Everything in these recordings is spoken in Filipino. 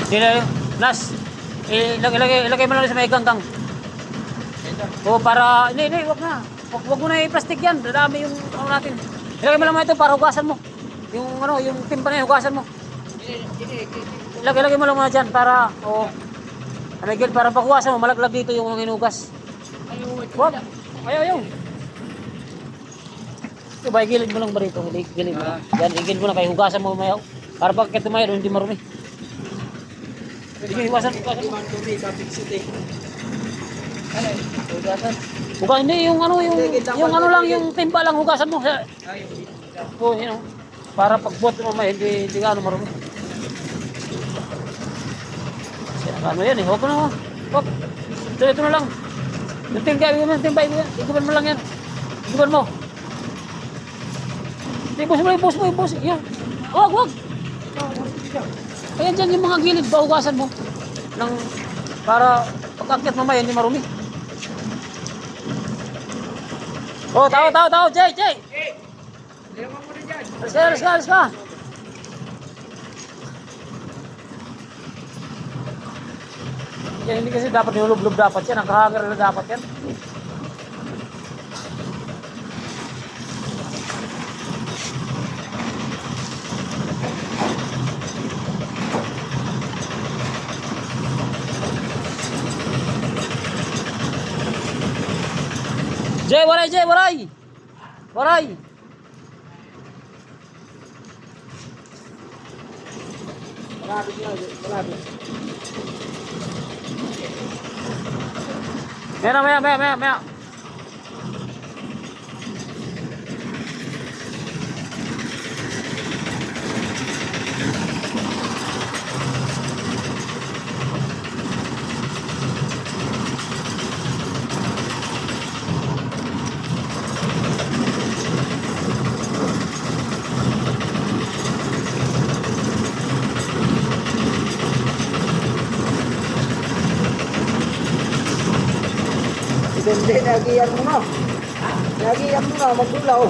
Sila, Nas, ilagay mo lang sa may ganggang. O para, hindi, wag na. Wag mo na i-plastic yan. Dadami yung ano natin. Ilagay mo lang ito para hugasan mo. Yung ano, yung timba na yun, hugasan mo. Ilagay mo lang muna dyan para, Miguel, para paghugasan mo, malaglag dito yung hinugas. Wag. Ayaw. Ito ba, igilid mo lang ba rito? Igilid mo lang. Yan, igilid mo lang kayo, hugasan mo mayaw. Para pag tumayo, hindi marumi. Sige, hugasan mo. Hugasan, hindi, yung ano lang, yung timba lang, hugasan mo. Para pagbuhat mo mamaya, hindi ka ano marumi. Ano yan eh, huwag mo na. Huwag. Ito na lang. Yung timba, iguban mo lang yan. Iguban mo. Ibus mo. Yan. Huwag. Ayan dyan yung mga gilid, hugasan mo. Para pag-akyat mamaya, hindi marumi. Tao, Jay! Alis ka. Yan, hindi kasi dapat nilulublob dapat yan. Ang kahagar na dapat yan. Jay, waray! Malapit. Maya. Hindi, nagiyan mo na. Magdulaw.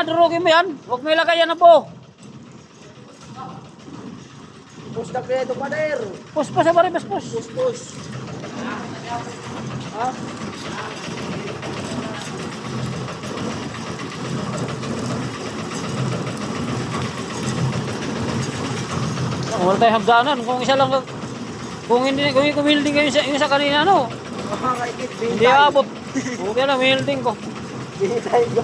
Durugin mo yan. Huwag mo ilagay yan na po. Push na kaya ito, pader. Push. Ha? Wala tayong hagdanan. Kung isa lang, kung wielding kayo yung sa kanina, no? Makakaikit. Hindi abot. Huwag yan ang wielding ko. Hindi tayo.